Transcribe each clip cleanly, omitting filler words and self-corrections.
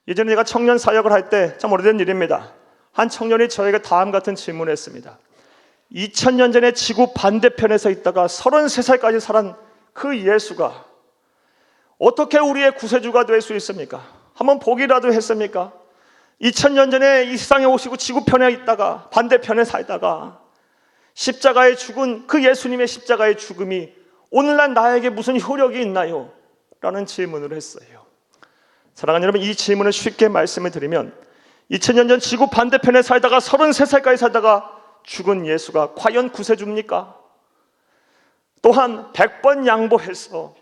예전에 제가 청년 사역을 할 때 참 오래된 일입니다. 한 청년이 저에게 다음 같은 질문을 했습니다. 2000년 전에 지구 반대편에 서 있다가 33살까지 살은 그 예수가 어떻게 우리의 구세주가 될 수 있습니까? 한번 보기라도 했습니까? 2000년 전에 이 세상에 오시고 지구편에 있다가 반대편에 살다가 십자가에 죽은 그 예수님의 십자가의 죽음이 오늘날 나에게 무슨 효력이 있나요? 라는 질문을 했어요. 사랑하는 여러분, 이 질문을 쉽게 말씀을 드리면 2000년 전 지구 반대편에 살다가 33살까지 살다가 죽은 예수가 과연 구세주입니까? 또한 100번 양보해서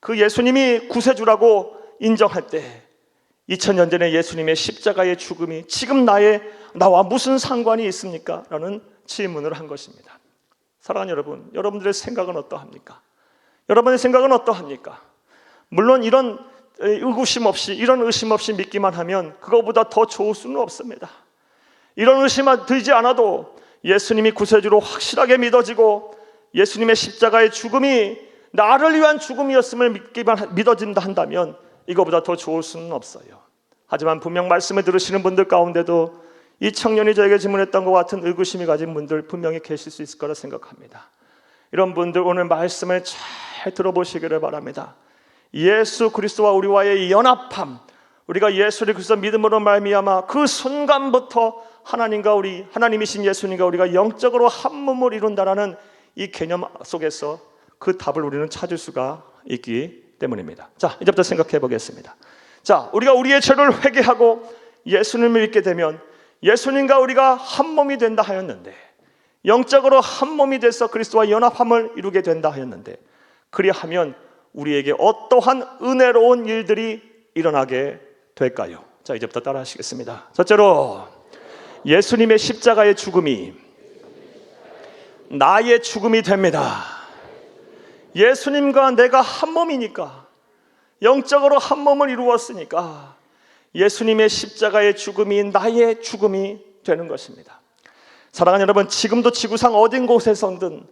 그 예수님이 구세주라고 인정할 때 2000년 전에 예수님의 십자가의 죽음이 지금 나와 무슨 상관이 있습니까? 라는 질문을 한 것입니다. 사랑하는 여러분, 여러분들의 생각은 어떠합니까? 여러분의 생각은 어떠합니까? 물론 이런 의구심 없이, 이런 의심 없이 믿기만 하면 그거보다 더 좋을 수는 없습니다. 이런 의심이 들지 않아도 예수님이 구세주로 확실하게 믿어지고 예수님의 십자가의 죽음이 나를 위한 죽음이었음을 믿어진다 한다면 이거보다 더 좋을 수는 없어요. 하지만 분명 말씀을 들으시는 분들 가운데도 이 청년이 저에게 질문했던 것 같은 의구심이 가진 분들 분명히 계실 수 있을 거라 생각합니다. 이런 분들 오늘 말씀을 잘 들어보시기를 바랍니다. 예수 그리스도와 우리와의 연합함, 우리가 예수를 그리스도 믿음으로 말미암아 그 순간부터 하나님이신 예수님과 우리가 영적으로 한 몸을 이룬다라는 이 개념 속에서 그 답을 우리는 찾을 수가 있기 때문입니다. 자, 이제부터 생각해 보겠습니다. 자, 우리가 우리의 죄를 회개하고 예수님을 믿게 되면 예수님과 우리가 한 몸이 된다 하였는데, 영적으로 한 몸이 돼서 그리스도와 연합함을 이루게 된다 하였는데, 그리하면 우리에게 어떠한 은혜로운 일들이 일어나게 될까요? 자, 이제부터 따라 하시겠습니다. 첫째로, 예수님의 십자가의 죽음이 나의 죽음이 됩니다. 예수님과 내가 한 몸이니까, 영적으로 한 몸을 이루었으니까 예수님의 십자가의 죽음이 나의 죽음이 되는 것입니다. 사랑하는 여러분, 지금도 지구상 어딘 곳에서든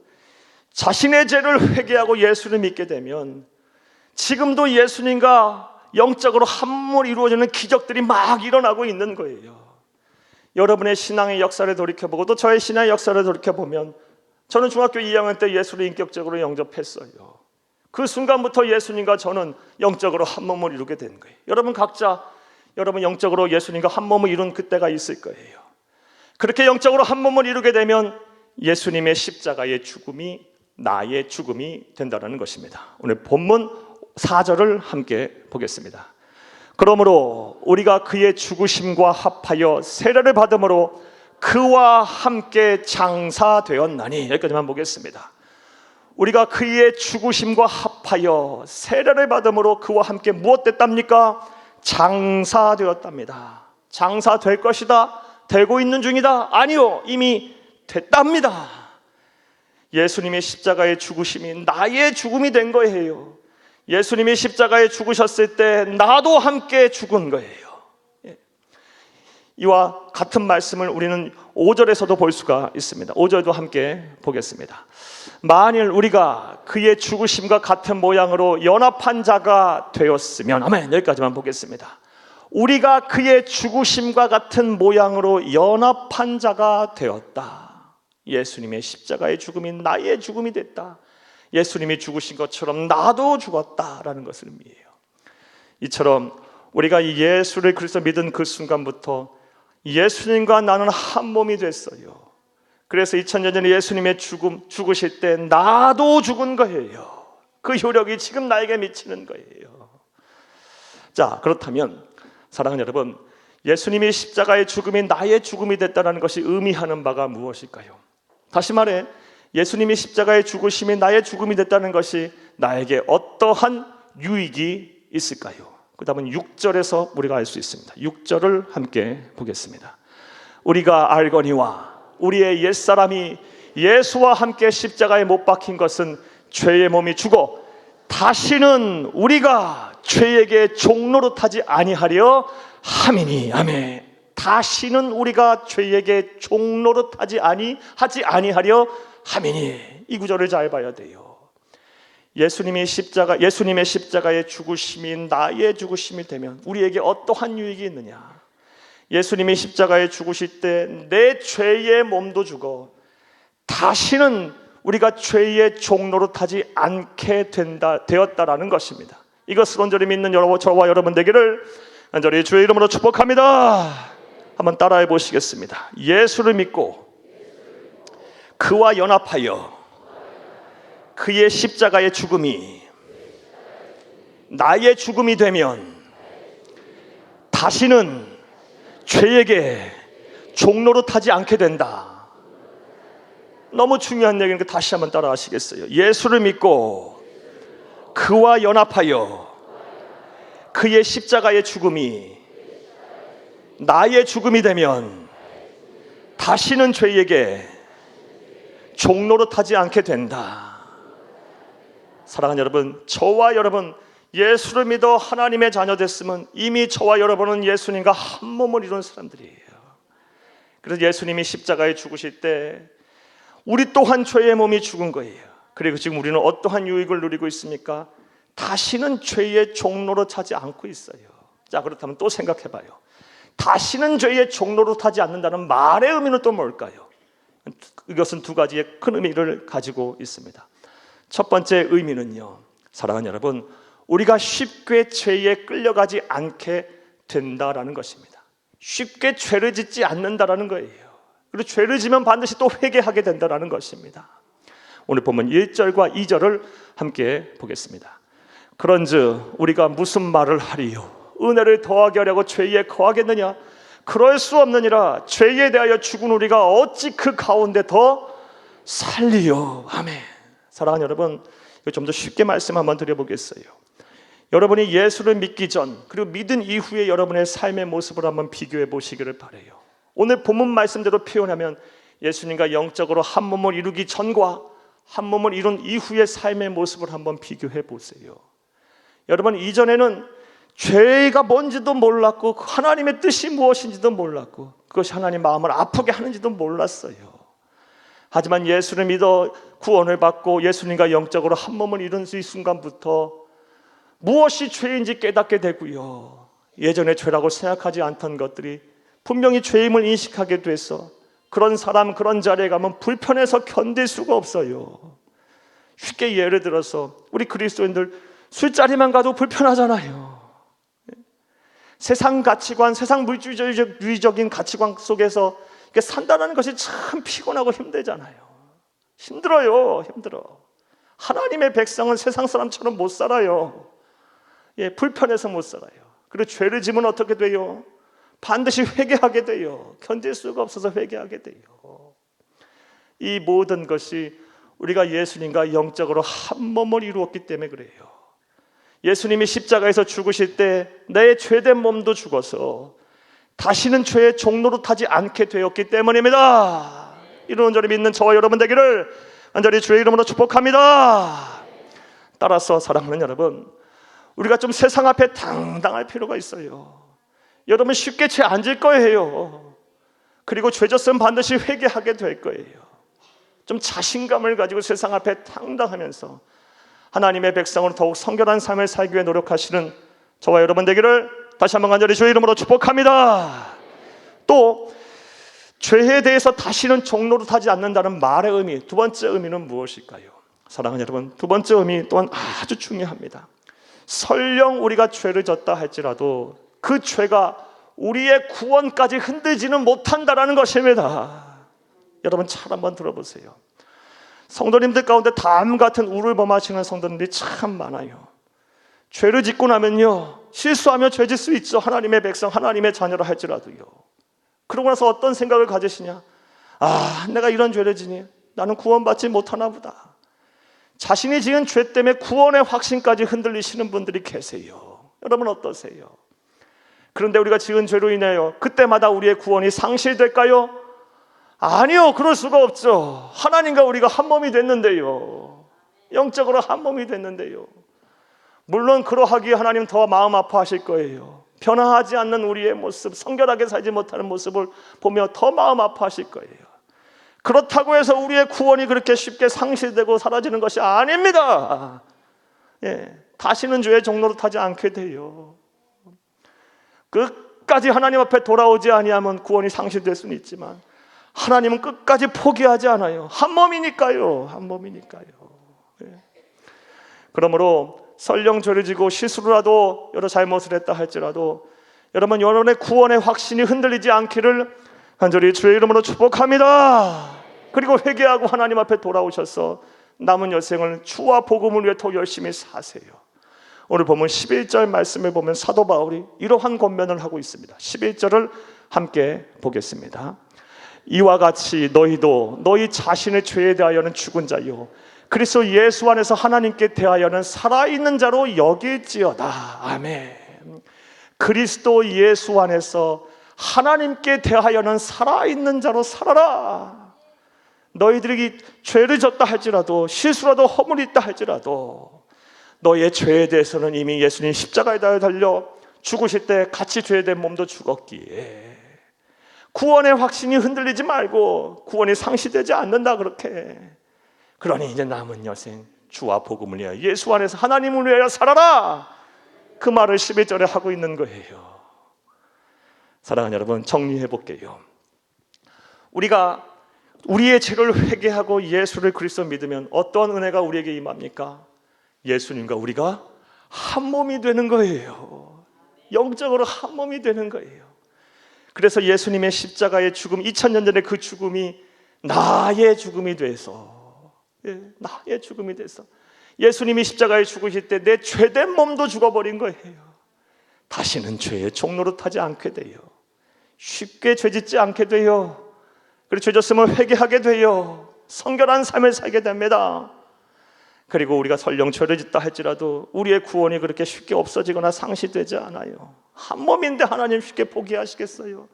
자신의 죄를 회개하고 예수를 믿게 되면 지금도 예수님과 영적으로 한 몸을 이루어지는 기적들이 막 일어나고 있는 거예요. 여러분의 신앙의 역사를 돌이켜보고 또 저의 신앙의 역사를 돌이켜보면 저는 중학교 2학년 때 예수를 인격적으로 영접했어요. 그 순간부터 예수님과 저는 영적으로 한 몸을 이루게 된 거예요. 여러분 각자 여러분 영적으로 예수님과 한 몸을 이룬 그때가 있을 거예요. 그렇게 영적으로 한 몸을 이루게 되면 예수님의 십자가의 죽음이 나의 죽음이 된다는 것입니다. 오늘 본문 4절을 함께 보겠습니다. 그러므로 우리가 그의 죽으심과 합하여 세례를 받음으로 그와 함께 장사되었나니, 여기까지만 보겠습니다. 우리가 그의 죽으심과 합하여 세례를 받음으로 그와 함께 무엇 됐답니까? 장사되었답니다. 장사될 것이다, 되고 있는 중이다, 아니요, 이미 됐답니다. 예수님의 십자가의 죽으심이 나의 죽음이 된 거예요. 예수님이 십자가에 죽으셨을 때 나도 함께 죽은 거예요. 이와 같은 말씀을 우리는 5절에서도 볼 수가 있습니다. 5절도 함께 보겠습니다. 만일 우리가 그의 죽으심과 같은 모양으로 연합한 자가 되었으면, 아멘, 여기까지만 보겠습니다. 우리가 그의 죽으심과 같은 모양으로 연합한 자가 되었다. 예수님의 십자가의 죽음이 나의 죽음이 됐다. 예수님이 죽으신 것처럼 나도 죽었다라는 것을 의미해요. 이처럼 우리가 예수를 그리스도 믿은 그 순간부터 예수님과 나는 한 몸이 됐어요. 그래서 2000년 전에 예수님의 죽으실 때 나도 죽은 거예요. 그 효력이 지금 나에게 미치는 거예요. 자, 그렇다면 사랑하는 여러분, 예수님이 십자가의 죽음이 나의 죽음이 됐다는 것이 의미하는 바가 무엇일까요? 다시 말해, 예수님이 십자가의 죽으심이 나의 죽음이 됐다는 것이 나에게 어떠한 유익이 있을까요? 그 다음은 6절에서 우리가 알 수 있습니다. 6절을 함께 보겠습니다. 우리가 알거니와 우리의 옛사람이 예수와 함께 십자가에 못 박힌 것은 죄의 몸이 죽어 다시는 우리가 죄에게 종노릇하지 아니하려 함이니, 아멘. 다시는 우리가 죄에게 종노릇하지 아니하려 함이니, 이 구절을 잘 봐야 돼요. 예수님의 십자가의 죽으심이 나의 죽으심이 되면 우리에게 어떠한 유익이 있느냐? 예수님이 십자가에 죽으실 때 내 죄의 몸도 죽어 다시는 우리가 죄의 종로로 타지 않게 되었다라는 것입니다. 이것을 온전히 믿는 저와 여러분 되기를 간절히 주의 이름으로 축복합니다. 한번 따라해 보시겠습니다. 예수를 믿고 그와 연합하여 그의 십자가의 죽음이 나의 죽음이 되면 다시는 죄에게 종로로 타지 않게 된다. 너무 중요한 얘기니까 다시 한번 따라 하시겠어요? 예수를 믿고 그와 연합하여 그의 십자가의 죽음이 나의 죽음이 되면 다시는 죄에게 종로로 타지 않게 된다. 사랑하는 여러분, 저와 여러분 예수를 믿어 하나님의 자녀 됐으면 이미 저와 여러분은 예수님과 한 몸을 이룬 사람들이에요. 그래서 예수님이 십자가에 죽으실 때 우리 또한 죄의 몸이 죽은 거예요. 그리고 지금 우리는 어떠한 유익을 누리고 있습니까? 다시는 죄의 종로로 타지 않고 있어요. 자, 그렇다면 또 생각해 봐요. 다시는 죄의 종로로 타지 않는다는 말의 의미는 또 뭘까요? 이것은 두 가지의 큰 의미를 가지고 있습니다. 첫 번째 의미는요, 사랑하는 여러분, 우리가 쉽게 죄에 끌려가지 않게 된다라는 것입니다. 쉽게 죄를 짓지 않는다라는 거예요. 그리고 죄를 지면 반드시 또 회개하게 된다라는 것입니다. 오늘 보면 1절과 2절을 함께 보겠습니다. 그런즉 우리가 무슨 말을 하리요? 은혜를 더하게 하려고 죄에 거하겠느냐? 그럴 수 없느니라. 죄에 대하여 죽은 우리가 어찌 그 가운데 더 살리요? 아멘. 사랑하는 여러분, 좀 더 쉽게 말씀 한번 드려보겠어요. 여러분이 예수를 믿기 전 그리고 믿은 이후에 여러분의 삶의 모습을 한번 비교해 보시기를 바라요. 오늘 본문 말씀대로 표현하면 예수님과 영적으로 한 몸을 이루기 전과 한 몸을 이룬 이후의 삶의 모습을 한번 비교해 보세요. 여러분, 이전에는 죄가 뭔지도 몰랐고 하나님의 뜻이 무엇인지도 몰랐고 그것이 하나님 마음을 아프게 하는지도 몰랐어요. 하지만 예수를 믿어 구원을 받고 예수님과 영적으로 한 몸을 이룬 이 순간부터 무엇이 죄인지 깨닫게 되고요, 예전에 죄라고 생각하지 않던 것들이 분명히 죄임을 인식하게 돼서 그런 사람 그런 자리에 가면 불편해서 견딜 수가 없어요. 쉽게 예를 들어서 우리 그리스도인들 술자리만 가도 불편하잖아요. 세상 가치관, 세상 물질주의적인 가치관 속에서 산다는 것이 참 피곤하고 힘들잖아요. 힘들어요. 하나님의 백성은 세상 사람처럼 못 살아요. 불편해서 못 살아요. 그리고 죄를 지면 어떻게 돼요? 반드시 회개하게 돼요. 견딜 수가 없어서 회개하게 돼요. 이 모든 것이 우리가 예수님과 영적으로 한 몸을 이루었기 때문에 그래요. 예수님이 십자가에서 죽으실 때 내 죄된 몸도 죽어서 다시는 죄의 종로로 타지 않게 되었기 때문입니다. 이런 온전히 믿는 저와 여러분 되기를 간절히 주의 이름으로 축복합니다. 따라서 사랑하는 여러분, 우리가 좀 세상 앞에 당당할 필요가 있어요. 여러분 쉽게 죄 안 질 거예요. 그리고 죄 졌으면 반드시 회개하게 될 거예요. 좀 자신감을 가지고 세상 앞에 당당하면서 하나님의 백성으로 더욱 성결한 삶을 살기 위해 노력하시는 저와 여러분 되기를 다시 한번 간절히 주의 이름으로 축복합니다. 또 죄에 대해서 다시는 종로로 타지 않는다는 말의 의미, 두 번째 의미는 무엇일까요? 사랑하는 여러분, 두 번째 의미 또한 아주 중요합니다. 설령 우리가 죄를 졌다 할지라도 그 죄가 우리의 구원까지 흔들지는 못한다라는 것입니다. 여러분 잘 한번 들어보세요. 성도님들 가운데 다음 같은 우를 범하시는 성도님들이 참 많아요. 죄를 짓고 나면요, 실수하며 죄 짓을 수 있죠. 하나님의 백성, 하나님의 자녀라 할지라도요. 그러고 나서 어떤 생각을 가지시냐? 내가 이런 죄를 지니 나는 구원받지 못하나 보다. 자신이 지은 죄 때문에 구원의 확신까지 흔들리시는 분들이 계세요. 여러분 어떠세요? 그런데 우리가 지은 죄로 인하여 그때마다 우리의 구원이 상실될까요? 아니요, 그럴 수가 없죠. 하나님과 우리가 한 몸이 됐는데요. 영적으로 한 몸이 됐는데요. 물론 그러하기에 하나님 더 마음 아파하실 거예요. 변화하지 않는 우리의 모습, 성결하게 살지 못하는 모습을 보며 더 마음 아파하실 거예요. 그렇다고 해서 우리의 구원이 그렇게 쉽게 상실되고 사라지는 것이 아닙니다. 다시는 죄의 종로로 타지 않게 돼요. 끝까지 하나님 앞에 돌아오지 아니하면 구원이 상실될 수는 있지만 하나님은 끝까지 포기하지 않아요. 한 몸이니까요. 한 몸이니까요. 그러므로 설령 죄를 지고 실수라도 여러 잘못을 했다 할지라도 여러분 여러분의 구원의 확신이 흔들리지 않기를 간절히 주의 이름으로 축복합니다. 그리고 회개하고 하나님 앞에 돌아오셔서 남은 여생을 주와 복음을 위해 더 열심히 사세요. 오늘 보면 11절 말씀을 보면 사도 바울이 이러한 권면을 하고 있습니다. 11절을 함께 보겠습니다. 이와 같이 너희도 너희 자신의 죄에 대하여는 죽은 자요 그리스도 예수 안에서 하나님께 대하여는 살아있는 자로 여길지어다. 아멘. 그리스도 예수 안에서 하나님께 대하여는 살아있는 자로 살아라. 너희들이 죄를 졌다 할지라도 실수라도 허물이 있다 할지라도 너의 죄에 대해서는 이미 예수님 십자가에 달려 죽으실 때 같이 죄된 몸도 죽었기에 구원의 확신이 흔들리지 말고 구원이 상실되지 않는다. 그렇게 그러니 이제 남은 여생 주와 복음을 위하여 예수 안에서 하나님을 위하여 살아라. 그 말을 11절에 하고 있는 거예요. 사랑하는 여러분, 정리해 볼게요. 우리가 우리의 죄를 회개하고 예수를 그리스도 믿으면 어떤 은혜가 우리에게 임합니까? 예수님과 우리가 한 몸이 되는 거예요. 영적으로 한 몸이 되는 거예요. 그래서 예수님의 십자가의 죽음, 2000년 전에 그 죽음이 나의 죽음이 돼서, 나의 죽음이 돼서 예수님이 십자가에 죽으실 때 내 죄된 몸도 죽어버린 거예요. 다시는 죄의 종로로 타지 않게 돼요. 쉽게 죄짓지 않게 돼요. 그리고 죄졌음을 회개하게 돼요. 성결한 삶을 살게 됩니다. 그리고 우리가 설령 죄를 짓다 할지라도 우리의 구원이 그렇게 쉽게 없어지거나 상실되지 않아요. 한 몸인데 하나님 쉽게 포기하시겠어요?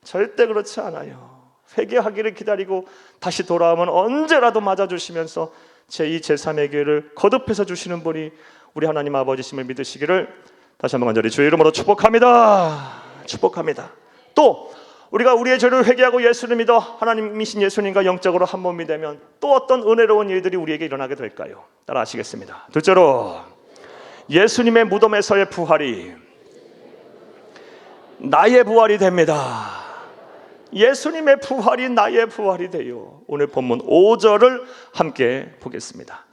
절대 그렇지 않아요. 회개하기를 기다리고 다시 돌아오면 언제라도 맞아주시면서 제2, 제3의 기회를 거듭해서 주시는 분이 우리 하나님 아버지심을 믿으시기를 다시 한번 간절히 주의 이름으로 축복합니다. 축복합니다. 또 우리가 우리의 죄를 회개하고 예수를 믿어 하나님이신 예수님과 영적으로 한 몸이 되면 또 어떤 은혜로운 일들이 우리에게 일어나게 될까요? 따라 하시겠습니다. 둘째로 예수님의 무덤에서의 부활이 나의 부활이 됩니다. 예수님의 부활이 나의 부활이 돼요. 오늘 본문 5절을 함께 보겠습니다.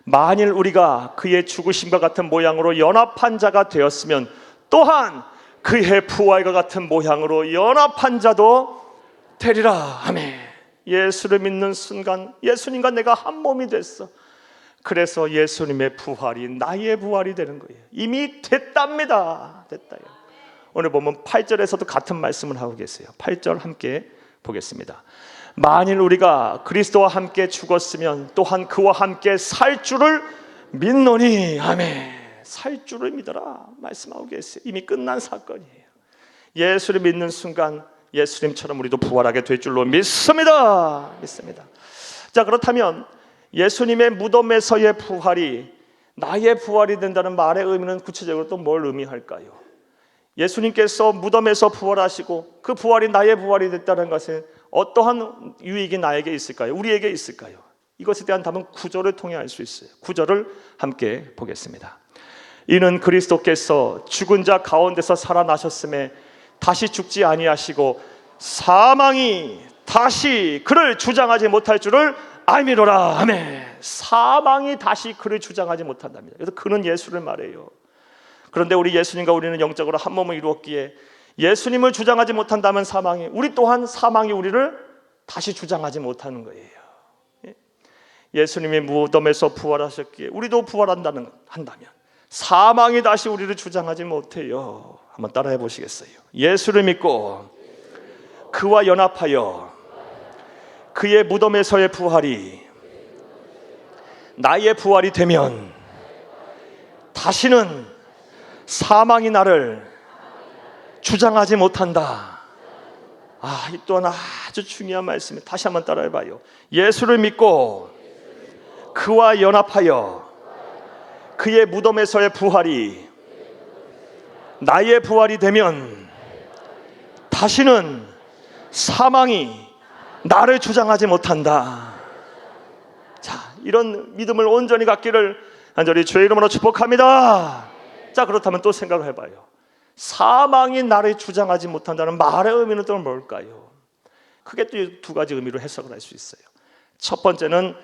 만일 우리가 그의 죽으심과 같은 모양으로 연합한 자가 되었으면 또한 그의 부활과 같은 모양으로 연합한 자도 되리라. 아멘. 예수를 믿는 순간 예수님과 내가 한 몸이 됐어. 그래서 예수님의 부활이 나의 부활이 되는 거예요. 이미 됐답니다. 됐다요. 오늘 보면 8절에서도 같은 말씀을 하고 계세요. 8절 함께 보겠습니다. 만일 우리가 그리스도와 함께 죽었으면 또한 그와 함께 살 줄을 믿노니. 아멘. 살 줄을 믿어라 말씀하고 계세요. 이미 끝난 사건이에요. 예수를 믿는 순간 예수님처럼 우리도 부활하게 될 줄로 믿습니다. 믿습니다. 자, 그렇다면 예수님의 무덤에서의 부활이 나의 부활이 된다는 말의 의미는 구체적으로 또 뭘 의미할까요? 예수님께서 무덤에서 부활하시고 그 부활이 나의 부활이 됐다는 것은 어떠한 유익이 나에게 있을까요? 우리에게 있을까요? 이것에 대한 답은 9절을 통해 알 수 있어요. 9절을 함께 보겠습니다. 이는 그리스도께서 죽은 자 가운데서 살아나셨음에 다시 죽지 아니하시고 사망이 다시 그를 주장하지 못할 줄을 알미로라. 아멘. 사망이 다시 그를 주장하지 못한답니다. 그래서 그는 예수를 말해요. 그런데 우리 예수님과 우리는 영적으로 한 몸을 이루었기에 예수님을 주장하지 못한다면 사망이, 우리 또한 사망이 우리를 다시 주장하지 못하는 거예요. 예수님이 무덤에서 부활하셨기에 우리도 부활한다면 사망이 다시 우리를 주장하지 못해요. 한번 따라해 보시겠어요? 예수를 믿고 그와 연합하여 그의 무덤에서의 부활이 나의 부활이 되면 다시는 사망이 나를 주장하지 못한다. 이 또한 아주 중요한 말씀이에요. 다시 한번 따라해봐요. 예수를 믿고 그와 연합하여 그의 무덤에서의 부활이 나의 부활이 되면 다시는 사망이 나를 주장하지 못한다. 자, 이런 믿음을 온전히 갖기를 간절히 주의 이름으로 축복합니다. 자, 그렇다면 또 생각을 해봐요. 사망이 나를 주장하지 못한다는 말의 의미는 또 뭘까요? 크게 또 두 가지 의미로 해석을 할 수 있어요. 첫 번째는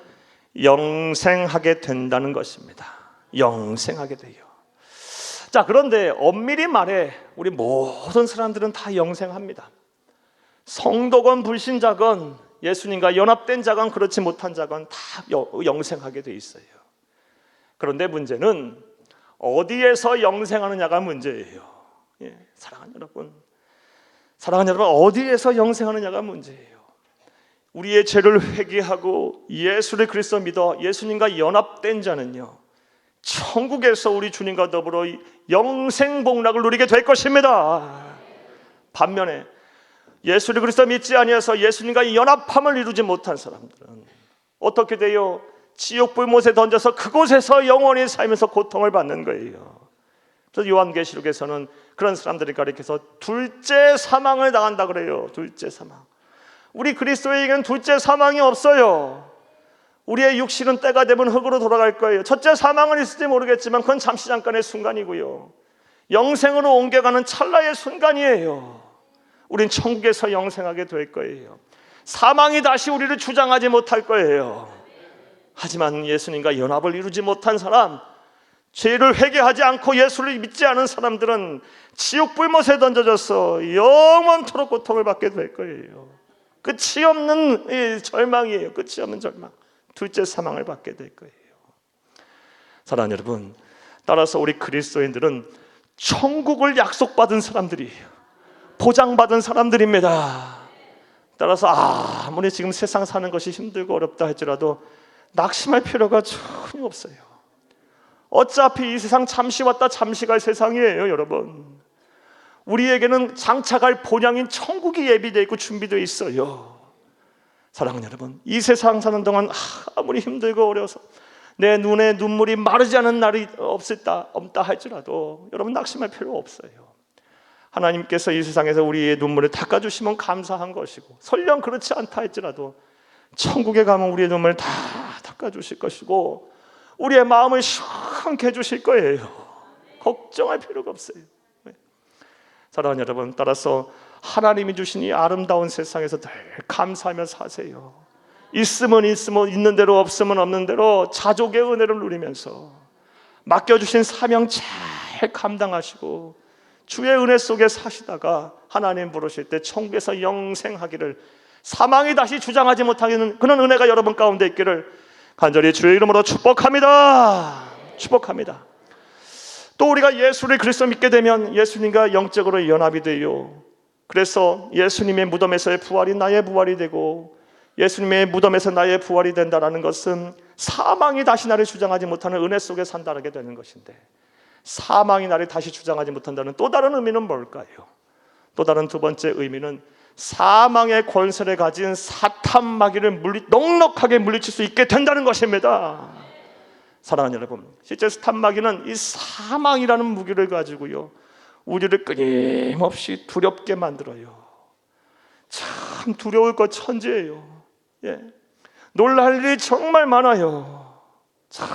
영생하게 된다는 것입니다. 영생하게 돼요. 자, 그런데 엄밀히 말해 우리 모든 사람들은 다 영생합니다. 성도건 불신자건 예수님과 연합된 자건 그렇지 못한 자건 다 영생하게 돼 있어요. 그런데 문제는 어디에서 영생하느냐가 문제예요. 예, 사랑하는 여러분, 어디에서 영생하느냐가 문제예요. 우리의 죄를 회개하고 예수를 그리스도 믿어 예수님과 연합된 자는요, 천국에서 우리 주님과 더불어 영생 복락을 누리게 될 것입니다. 반면에 예수를 그리스도 믿지 아니해서 예수님과 연합함을 이루지 못한 사람들은 어떻게 돼요? 지옥 불못에 던져서 그곳에서 영원히 살면서 고통을 받는 거예요. 그래서 요한계시록에서는 그런 사람들을 가리켜서 둘째 사망을 당한다 그래요. 둘째 사망. 우리 그리스도에게는 둘째 사망이 없어요. 우리의 육신은 때가 되면 흙으로 돌아갈 거예요. 첫째 사망은 있을지 모르겠지만 그건 잠시 잠깐의 순간이고요, 영생으로 옮겨가는 찰나의 순간이에요. 우린 천국에서 영생하게 될 거예요. 사망이 다시 우리를 주장하지 못할 거예요. 하지만 예수님과 연합을 이루지 못한 사람, 죄를 회개하지 않고 예수를 믿지 않은 사람들은 지옥 불못에 던져져서 영원토록 고통을 받게 될 거예요. 끝이 없는 절망이에요. 끝이 없는 절망, 둘째 사망을 받게 될 거예요. 사랑하는 여러분, 따라서 우리 그리스도인들은 천국을 약속받은 사람들이에요. 보장받은 사람들입니다. 따라서 아무리 지금 세상 사는 것이 힘들고 어렵다 할지라도 낙심할 필요가 전혀 없어요. 어차피 이 세상 잠시 왔다 잠시 갈 세상이에요. 여러분, 우리에게는 장차갈 본향인 천국이 예비되어 있고 준비되어 있어요. 사랑하는 여러분, 이 세상 사는 동안 아무리 힘들고 어려워서 내 눈에 눈물이 마르지 않은 날이 없다 할지라도 여러분 낙심할 필요 없어요. 하나님께서 이 세상에서 우리의 눈물을 닦아주시면 감사한 것이고, 설령 그렇지 않다 할지라도 천국에 가면 우리의 눈물을 다 닦아주실 것이고 우리의 마음을 시원케 해주실 거예요. 걱정할 필요가 없어요. 사랑하는 여러분, 따라서 하나님이 주신 이 아름다운 세상에서 늘 감사하며 사세요. 있으면 있는 대로, 없으면 없는 대로 자족의 은혜를 누리면서 맡겨주신 사명 잘 감당하시고 주의 은혜 속에 사시다가 하나님 부르실 때 천국에서 영생하기를, 사망이 다시 주장하지 못하는 그런 은혜가 여러분 가운데 있기를 간절히 주의 이름으로 축복합니다. 축복합니다. 또 우리가 예수를 그리스도 믿게 되면 예수님과 영적으로 연합이 돼요. 그래서 예수님의 무덤에서의 부활이 나의 부활이 되고 예수님의 무덤에서 나의 부활이 된다는 것은 사망이 다시 나를 주장하지 못하는 은혜 속에 산다게 되는 것인데, 사망이 나를 다시 주장하지 못한다는 또 다른 의미는 뭘까요? 또 다른 두 번째 의미는 사망의 권세를 가진 사탄 마귀를 넉넉하게 물리칠 수 있게 된다는 것입니다. 사랑하는 여러분, 실제 사탄 마귀는 이 사망이라는 무기를 가지고요, 우리를 끊임없이 두렵게 만들어요. 참 두려울 것 천지예요. 예. 놀랄 일이 정말 많아요. 참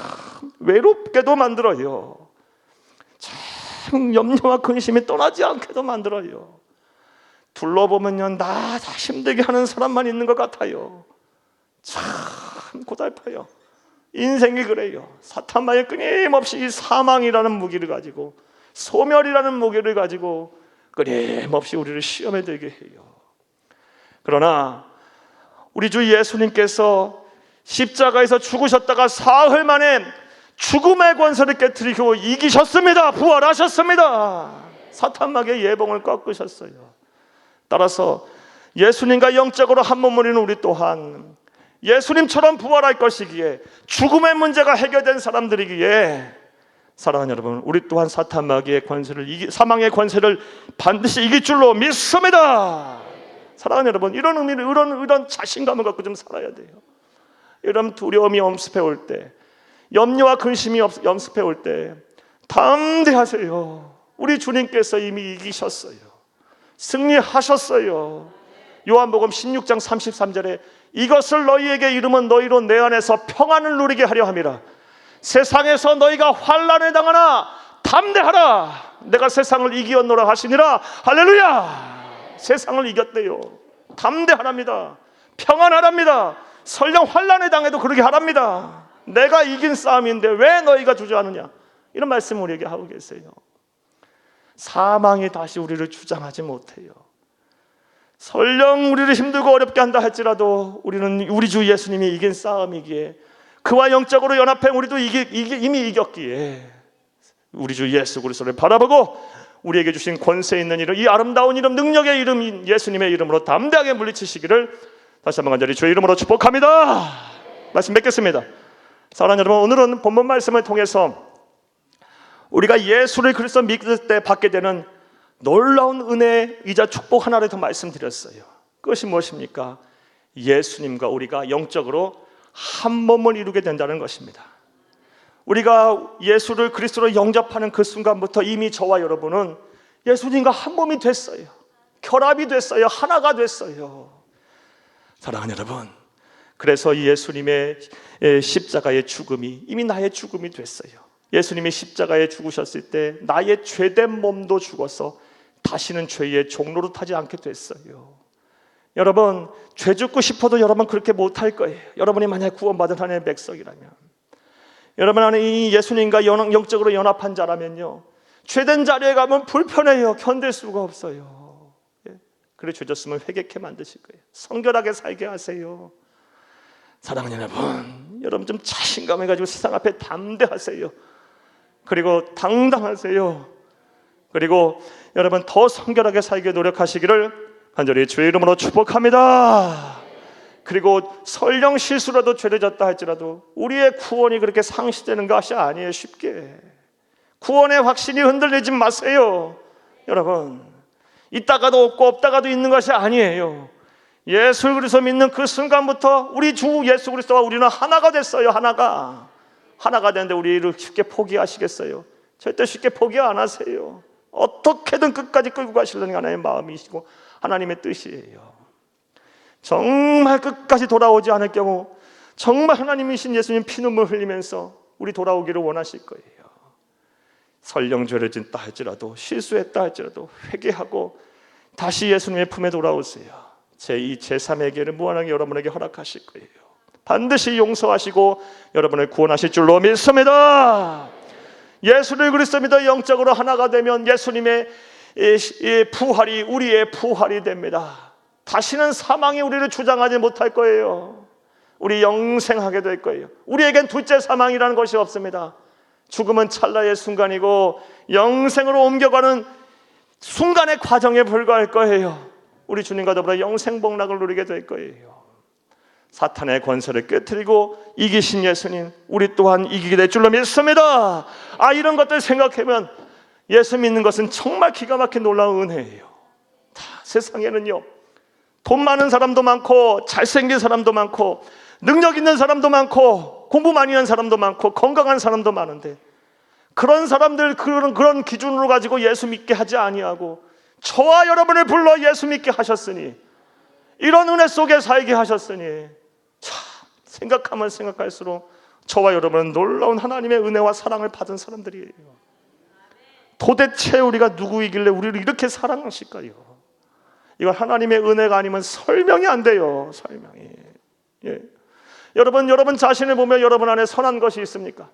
외롭게도 만들어요. 참 염려와 근심이 떠나지 않게도 만들어요. 둘러보면요, 나 다 힘들게 하는 사람만 있는 것 같아요. 참 고달파요. 인생이 그래요. 사탄마귀 끊임없이 이 사망이라는 무기를 가지고, 소멸이라는 무기를 가지고 끊임없이 우리를 시험에 들게 해요. 그러나 우리 주 예수님께서 십자가에서 죽으셨다가 사흘 만에 죽음의 권세를 깨뜨리고 이기셨습니다. 부활하셨습니다. 사탄마귀의 예봉을 꺾으셨어요. 따라서 예수님과 영적으로 한 몸을 이룬 우리 또한 예수님처럼 부활할 것이기에, 죽음의 문제가 해결된 사람들이기에, 사랑하는 여러분, 우리 또한 사탄마귀의 권세를 사망의 권세를 반드시 이길 줄로 믿습니다. 사랑하는 여러분, 이런 의미를, 이런 자신감을 갖고 좀 살아야 돼요. 이런 두려움이 엄습해 올 때, 염려와 근심이 엄습해 올 때 담대하세요. 우리 주님께서 이미 이기셨어요. 승리하셨어요. 요한복음 16장 33절에 이것을 너희에게 이르면 너희로 내 안에서 평안을 누리게 하려 함이라. 세상에서 너희가 환난을 당하나 담대하라, 내가 세상을 이기었노라 하시니라. 할렐루야. 세상을 이겼대요. 담대하랍니다. 평안하랍니다. 설령 환난을 당해도 그렇게 하랍니다. 내가 이긴 싸움인데 왜 너희가 주저하느냐, 이런 말씀을 우리에게 하고 계세요. 사망이 다시 우리를 주장하지 못해요. 설령 우리를 힘들고 어렵게 한다 할지라도 우리는 우리 주 예수님이 이긴 싸움이기에, 그와 영적으로 연합해 우리도 이미 이겼기에 우리 주 예수 그리스도를 바라보고 우리에게 주신 권세 있는 이름, 이 아름다운 이름, 능력의 이름인 예수님의 이름으로 담대하게 물리치시기를 다시 한번 간절히 주의 이름으로 축복합니다. 말씀 맺겠습니다. 사랑하는 여러분, 오늘은 본문 말씀을 통해서 우리가 예수를 그리스도 믿을 때 받게 되는 놀라운 은혜이자 축복 하나를 더 말씀드렸어요. 그것이 무엇입니까? 예수님과 우리가 영적으로 한 몸을 이루게 된다는 것입니다. 우리가 예수를 그리스도로 영접하는 그 순간부터 이미 저와 여러분은 예수님과 한 몸이 됐어요. 결합이 됐어요. 하나가 됐어요. 사랑하는 여러분, 그래서 예수님의 십자가의 죽음이 이미 나의 죽음이 됐어요. 예수님이 십자가에 죽으셨을 때 나의 죄된 몸도 죽어서 다시는 죄의 종로로 타지 않게 됐어요. 여러분, 죄 짓고 싶어도 여러분 그렇게 못할 거예요. 여러분이 만약 구원받은 하나님의 백성이라면, 여러분 안에 이 예수님과 영적으로 연합한 자라면요, 죄된 자리에 가면 불편해요. 견딜 수가 없어요. 그래, 죄 졌으면 회개케 만드실 거예요. 성결하게 살게 하세요. 사랑하는 여러분, 여러분 좀 자신감을 가지고 세상 앞에 담대하세요. 그리고 당당하세요. 그리고 여러분 더 성결하게 살게 노력하시기를 간절히 주의 이름으로 축복합니다. 그리고 설령 실수라도 죄를 졌다 할지라도 우리의 구원이 그렇게 상실되는 것이 아니에요. 쉽게 구원의 확신이 흔들리지 마세요. 여러분, 있다가도 없고 없다가도 있는 것이 아니에요. 예수 그리스도 믿는 그 순간부터 우리 주 예수 그리스도와 우리는 하나가 됐어요. 하나가 되는데 우리를 쉽게 포기하시겠어요? 절대 쉽게 포기 안 하세요. 어떻게든 끝까지 끌고 가시려는 하나님의 마음이시고 하나님의 뜻이에요. 정말 끝까지 돌아오지 않을 경우 정말 하나님이신 예수님 피눈물 흘리면서 우리 돌아오기를 원하실 거예요. 설령 죄를 짓다 할지라도, 실수했다 할지라도 회개하고 다시 예수님의 품에 돌아오세요. 제2, 제3의 기회를 무한하게 여러분에게 허락하실 거예요. 반드시 용서하시고 여러분을 구원하실 줄로 믿습니다. 예수를 그리스도 믿어 영적으로 하나가 되면 예수님의 부활이 우리의 부활이 됩니다. 다시는 사망이 우리를 주장하지 못할 거예요. 우리 영생하게 될 거예요. 우리에겐 둘째 사망이라는 것이 없습니다. 죽음은 찰나의 순간이고 영생으로 옮겨가는 순간의 과정에 불과할 거예요. 우리 주님과 더불어 영생복락을 누리게 될 거예요. 사탄의 권세를 깨트리고 이기신 예수님, 우리 또한 이기게 될 줄로 믿습니다. 이런 것들 생각하면 예수 믿는 것은 정말 기가 막힌 놀라운 은혜예요. 세상에는요, 돈 많은 사람도 많고 잘생긴 사람도 많고 능력 있는 사람도 많고 공부 많이 한 사람도 많고 건강한 사람도 많은데, 그런 사람들 그런 기준으로 가지고 예수 믿게 하지 아니하고 저와 여러분을 불러 예수 믿게 하셨으니, 이런 은혜 속에 살게 하셨으니, 참 생각하면 생각할수록 저와 여러분은 놀라운 하나님의 은혜와 사랑을 받은 사람들이에요. 도대체 우리가 누구이길래 우리를 이렇게 사랑하실까요? 이건 하나님의 은혜가 아니면 설명이 안 돼요. 설명이. 여러분 자신을 보면 여러분 안에 선한 것이 있습니까?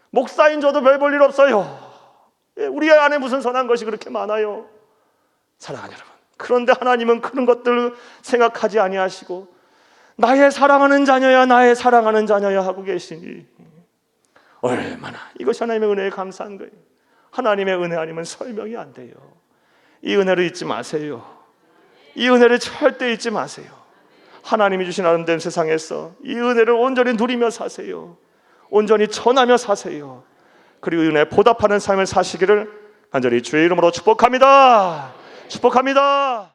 목사인 저도 별 볼 일 없어요. 우리 안에 무슨 선한 것이 그렇게 많아요? 사랑하는 여러분, 그런데 하나님은 그런 것들을 생각하지 아니하시고 나의 사랑하는 자녀야, 나의 사랑하는 자녀야 하고 계시니 얼마나 이것이 하나님의 은혜에 감사한 거예요. 하나님의 은혜 아니면 설명이 안 돼요. 이 은혜를 잊지 마세요. 이 은혜를 절대 잊지 마세요. 하나님이 주신 아름다운 세상에서 이 은혜를 온전히 누리며 사세요. 온전히 전하며 사세요. 그리고 이 은혜에 보답하는 삶을 사시기를 간절히 주의 이름으로 축복합니다. 축복합니다.